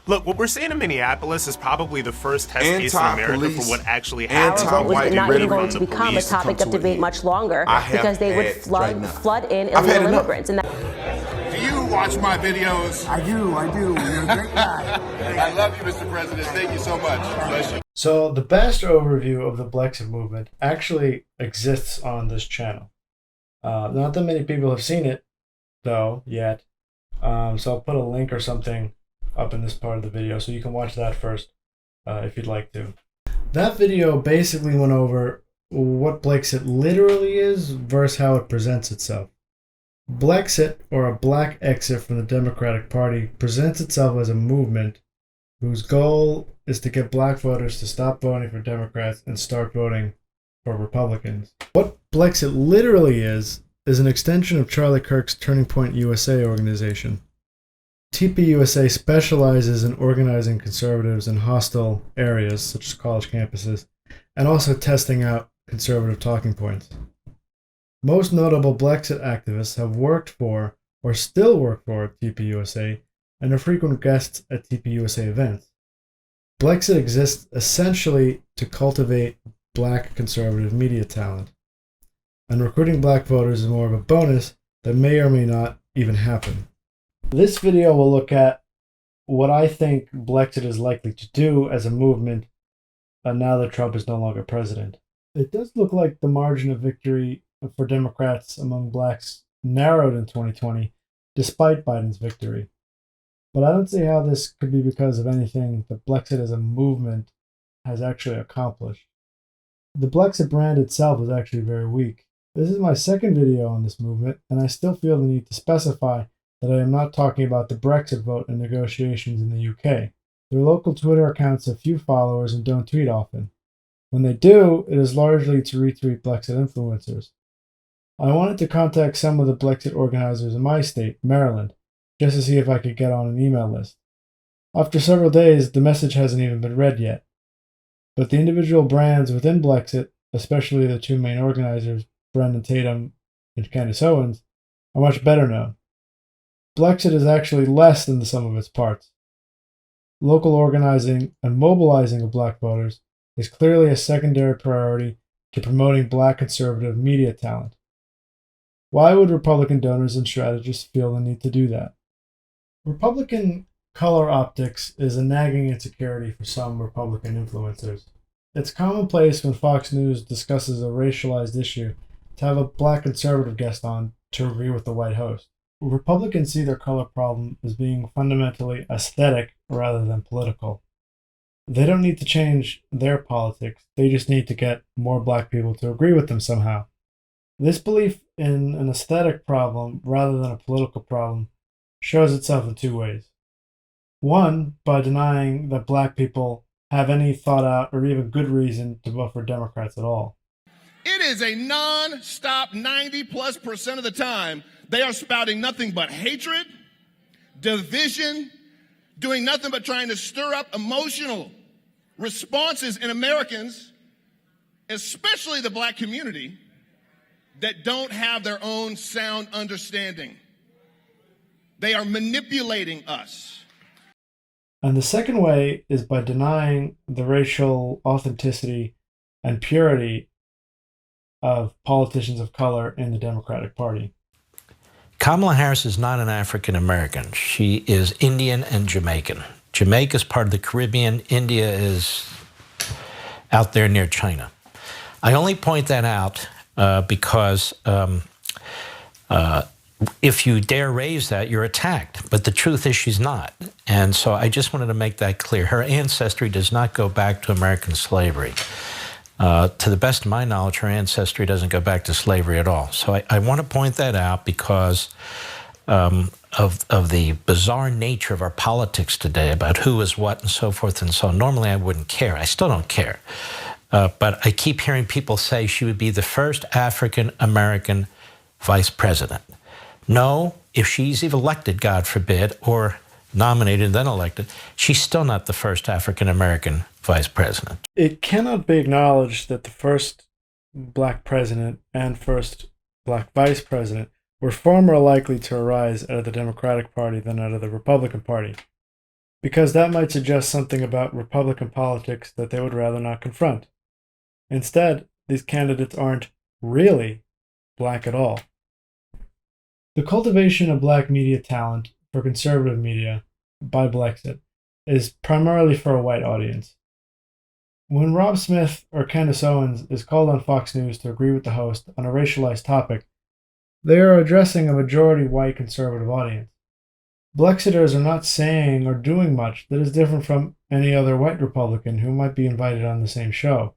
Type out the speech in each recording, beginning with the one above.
Look, what we're seeing in Minneapolis is probably the first test case in America for what actually happens. Our vote was not even going to become a police topic of debate much longer because they would flood in I've had illegal enough. immigrants. Do you watch my videos? I do. You're a great guy. I love you, Mr. President. Thank you so much. Bless you. So the best overview of the Blexit movement actually exists on this channel. Not that many people have seen it, though, yet. So I'll put a link or something up in this part of the video so you can watch that first if you'd like to. That video basically went over what Blexit literally is versus how it presents itself. Blexit, or a black exit from the Democratic Party, presents itself as a movement whose goal is to get black voters to stop voting for Democrats and start voting for Republicans. What Blexit literally is an extension of Charlie Kirk's Turning Point USA organization. TPUSA specializes in organizing conservatives in hostile areas, such as college campuses, and also testing out conservative talking points. Most notable Blexit activists have worked for, or still work for, TPUSA, and are frequent guests at TPUSA events. Blexit exists essentially to cultivate black conservative media talent, and recruiting black voters is more of a bonus that may or may not even happen. This video will look at what I think Blexit is likely to do as a movement now that Trump is no longer president. It does look like the margin of victory for Democrats among blacks narrowed in 2020, despite Biden's victory. But I don't see how this could be because of anything that Blexit as a movement has actually accomplished. The Blexit brand itself is actually very weak. This is my second video on this movement, and I still feel the need to specify that I am not talking about the Brexit vote and negotiations in the UK. Their local Twitter accounts have few followers and don't tweet often. When they do, it is largely to retweet Blexit influencers. I wanted to contact some of the Blexit organizers in my state, Maryland, just to see if I could get on an email list. After several days, the message hasn't even been read yet. But the individual brands within Blexit, especially the two main organizers, Brendan Tatum and Candace Owens, are much better known. Blexit is actually less than the sum of its parts. Local organizing and mobilizing of black voters is clearly a secondary priority to promoting black conservative media talent. Why would Republican donors and strategists feel the need to do that? Republican color optics is a nagging insecurity for some Republican influencers. It's commonplace when Fox News discusses a racialized issue to have a black conservative guest on to agree with the white host. Republicans see their color problem as being fundamentally aesthetic rather than political. They don't need to change their politics, they just need to get more black people to agree with them somehow. This belief in an aesthetic problem rather than a political problem shows itself in two ways. One, by denying that black people have any thought out or even good reason to vote for Democrats at all. It is a non-stop 90+% of the time they are spouting nothing but hatred, division, doing nothing but trying to stir up emotional responses in Americans, especially the black community, that don't have their own sound understanding. They are manipulating us. And the second way is by denying the racial authenticity and purity of politicians of color in the Democratic Party. Kamala Harris is not an African American. She is Indian and Jamaican. Jamaica is part of the Caribbean. India is out there near China. I only point that out because if you dare raise that, you're attacked. But the truth is she's not. And so I just wanted to make that clear. Her ancestry does not go back to American slavery. To the best of my knowledge, her ancestry doesn't go back to slavery at all. So I want to point that out because of the bizarre nature of our politics today about who is what and so forth and so on. Normally I wouldn't care. I still don't care. But I keep hearing people say she would be the first African-American vice president. No, if she's elected, God forbid, or nominated and then elected, she's still not the first African-American vice president. It cannot be acknowledged that the first black president and first black vice president were far more likely to arise out of the Democratic Party than out of the Republican Party. because that might suggest something about Republican politics that they would rather not confront. Instead, these candidates aren't really black at all. The cultivation of black media talent for conservative media by Blexit is primarily for a white audience. When Rob Smith or Candace Owens is called on Fox News to agree with the host on a racialized topic, they are addressing a majority white conservative audience. Blexiters are not saying or doing much that is different from any other white Republican who might be invited on the same show.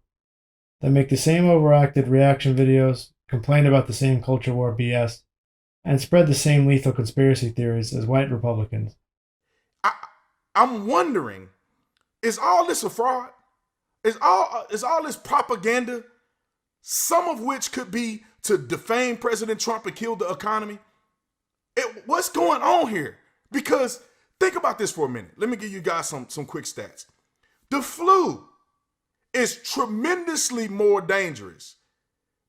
They make the same overacted reaction videos, complain about the same culture war BS, and spread the same lethal conspiracy theories as white Republicans. I'm wondering, is all this a fraud? Is all this propaganda, some of which could be to defame President Trump and kill the economy? What's going on here? Because think about this for a minute. Let me give you guys some quick stats. The flu is tremendously more dangerous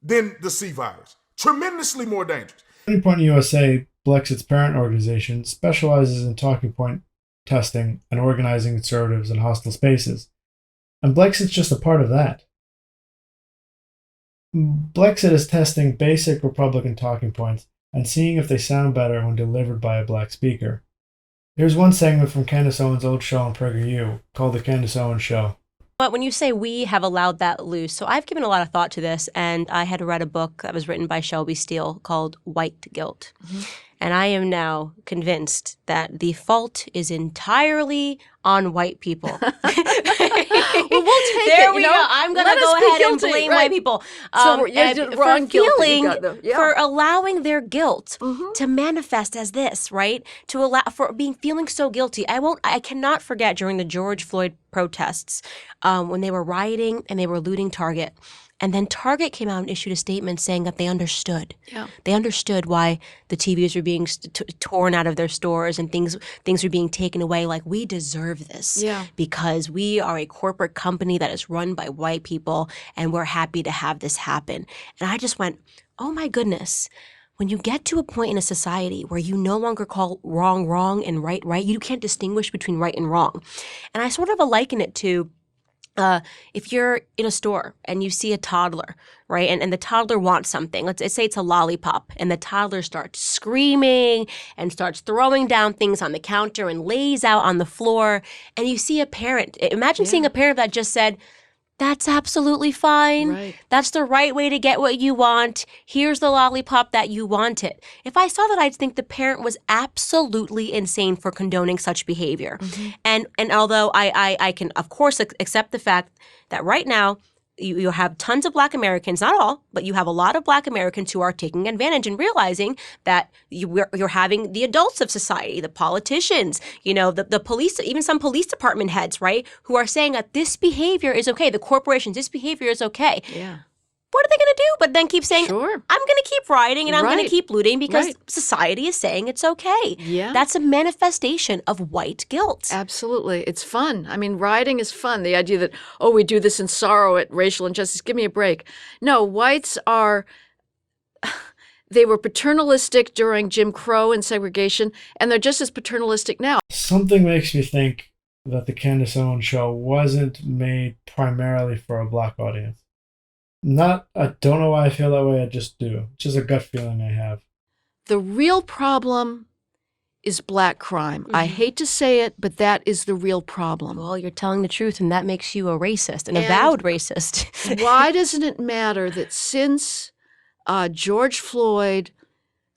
than the C virus. Tremendously more dangerous. Turning Point USA, Blexit's parent organization, specializes in talking point testing and organizing conservatives in hostile spaces. And Blexit's just a part of that. Blexit is testing basic Republican talking points and seeing if they sound better when delivered by a black speaker. Here's one segment from Candace Owens' old show on PragerU called The Candace Owens Show. But when you say we have allowed that loose, so I've given a lot of thought to this, and I had read a book that was written by Shelby Steele called White Guilt. Mm-hmm. And I am now convinced that the fault is entirely on white people. Well, we'll take there it. we go. I'm going to go ahead and blame white people So wrong for allowing their guilt to manifest as this, right? To allow for feeling so guilty. I cannot forget during the George Floyd protests when they were rioting and they were looting Target. And then Target came out and issued a statement saying that they understood. Yeah. They understood why the TVs were being torn out of their stores and things were being taken away. Like, we deserve this because we are a corporate company that is run by white people, and we're happy to have this happen. And I just went, oh my goodness. When you get to a point in a society where you no longer call wrong wrong and right right, you can't distinguish between right and wrong. And I sort of liken it to if you're in a store and you see a toddler, right, and the toddler wants something, let's say it's a lollipop, and the toddler starts screaming and starts throwing down things on the counter and lays out on the floor, and you see a parent. Imagine seeing a parent that just said, that's absolutely fine. Right. That's the right way to get what you want. Here's the lollipop that you wanted. If I saw that, I'd think the parent was absolutely insane for condoning such behavior. Mm-hmm. And although I can, of course, accept the fact that right now, you have tons of Black Americans, not all, but you have a lot of Black Americans who are taking advantage and realizing that you're having the adults of society, the politicians, the police, even some police department heads, right, who are saying that this behavior is okay. The corporations, this behavior is okay. Yeah. What are they going to do? But then keep saying, I'm going to keep rioting and I'm going to keep looting because society is saying it's okay. Yeah. That's a manifestation of white guilt. Absolutely. It's fun. I mean, rioting is fun. The idea that, we do this in sorrow at racial injustice. Give me a break. No, whites they were paternalistic during Jim Crow and segregation, and they're just as paternalistic now. Something makes me think that the Candace Owens Show wasn't made primarily for a Black audience. I don't know why I feel that way, I just do. It's just a gut feeling I have. The real problem is Black crime. Mm-hmm. I hate to say it, but that is the real problem. Well, you're telling the truth, and that makes you a racist, an avowed racist. Why doesn't it matter that since George Floyd,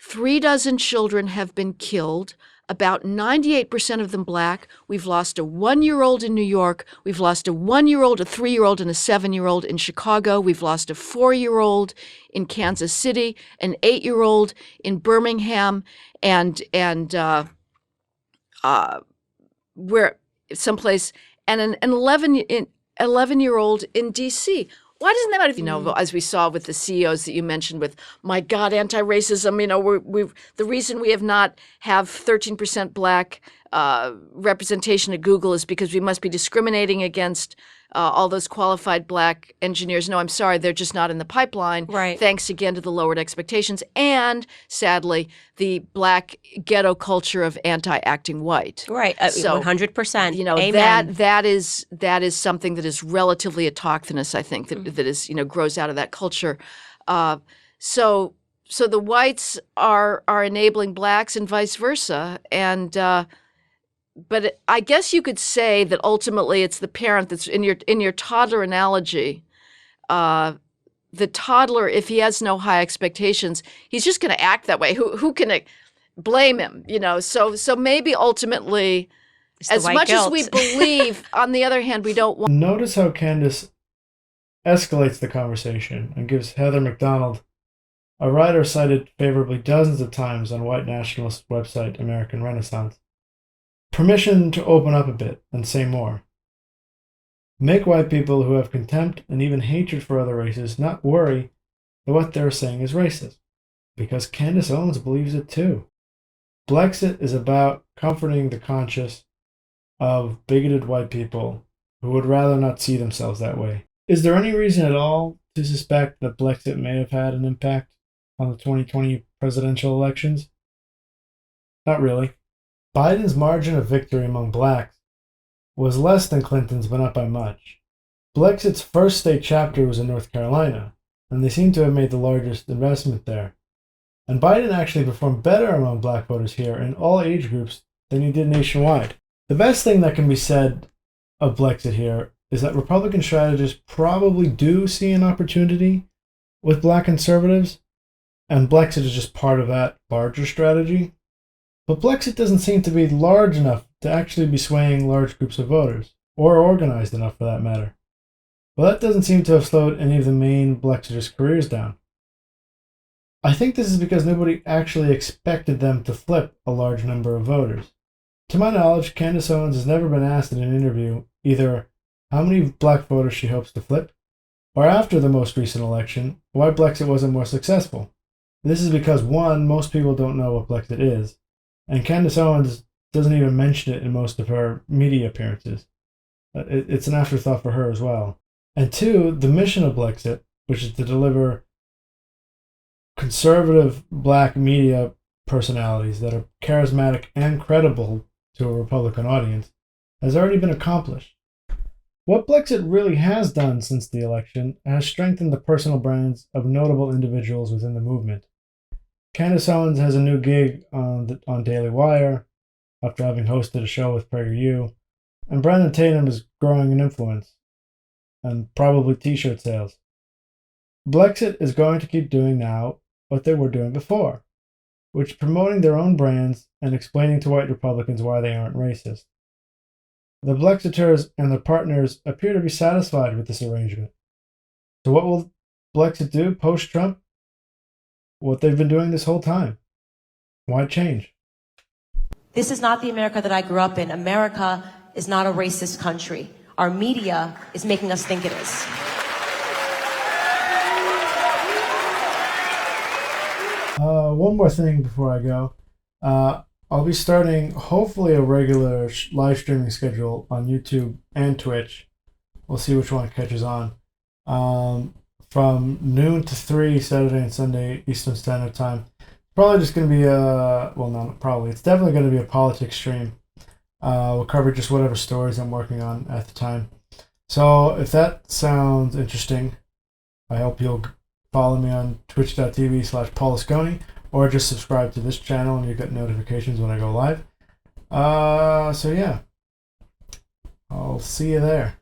36 children have been killed, about 98% of them Black. We've lost a 1-year-old in New York. We've lost a 1-year-old, a 3-year-old, and a 7-year-old in Chicago. We've lost a 4-year-old in Kansas City, an 8-year-old in Birmingham, and where someplace, and an 11-year-old in D.C. Why doesn't that matter? As we saw with the CEOs that you mentioned with, my God, anti-racism, the reason we have 13% Black representation at Google is because we must be discriminating against all those qualified black engineers. No, I'm sorry, they're just not in the pipeline. Right. Thanks again to the lowered expectations and, sadly, the black ghetto culture of anti-acting white. Right. So, 100%. You know, Amen. that is something that is relatively autochthonous, I think, that is, grows out of that culture. So the whites are enabling blacks and vice versa, and but I guess you could say that ultimately it's the parent that's in your toddler analogy. The toddler, if he has no high expectations, he's just going to act that way. Who can blame him? So maybe ultimately, as much as we believe, on the other hand, we don't want. Notice how Candace escalates the conversation and gives Heather McDonald, a writer cited favorably dozens of times on white nationalist website American Renaissance, permission to open up a bit and say more. Make white people who have contempt and even hatred for other races not worry that what they're saying is racist, because Candace Owens believes it too. Blexit is about comforting the conscience of bigoted white people who would rather not see themselves that way. Is there any reason at all to suspect that Blexit may have had an impact on the 2020 presidential elections? Not really. Biden's margin of victory among blacks was less than Clinton's, but not by much. Blexit's first state chapter was in North Carolina, and they seem to have made the largest investment there. And Biden actually performed better among black voters here in all age groups than he did nationwide. The best thing that can be said of Blexit here is that Republican strategists probably do see an opportunity with black conservatives, and Blexit is just part of that larger strategy. But Blexit doesn't seem to be large enough to actually be swaying large groups of voters, or organized enough for that matter. Well, that doesn't seem to have slowed any of the main Blexiters' careers down. I think this is because nobody actually expected them to flip a large number of voters. To my knowledge, Candace Owens has never been asked in an interview either how many black voters she hopes to flip, or after the most recent election, why Blexit wasn't more successful. This is because, one, most people don't know what Blexit is, and Candace Owens doesn't even mention it in most of her media appearances. It's an afterthought for her as well. And two, the mission of Blexit, which is to deliver conservative black media personalities that are charismatic and credible to a Republican audience, has already been accomplished. What Blexit really has done since the election has strengthened the personal brands of notable individuals within the movement. Candace Owens has a new gig on Daily Wire after having hosted a show with PragerU, and Brandon Tatum is growing in influence and probably t-shirt sales. Blexit is going to keep doing now what they were doing before, which is promoting their own brands and explaining to white Republicans why they aren't racist. The Blexiters and their partners appear to be satisfied with this arrangement. So what will Blexit do post-Trump? What they've been doing this whole time. Why change? This is not the America that I grew up in. America is not a racist country. Our media is making us think it is. One more thing before I go. I'll be starting, hopefully, a regular live streaming schedule on YouTube and Twitch. We'll see which one catches on. From noon to 3 Saturday and Sunday Eastern Standard Time. Probably just going to be it's definitely going to be a politics stream. We'll cover just whatever stories I'm working on at the time. So if that sounds interesting, I hope you'll follow me on twitch.tv/paulasconi, or just subscribe to this channel and you get notifications when I go live. So yeah, I'll see you there.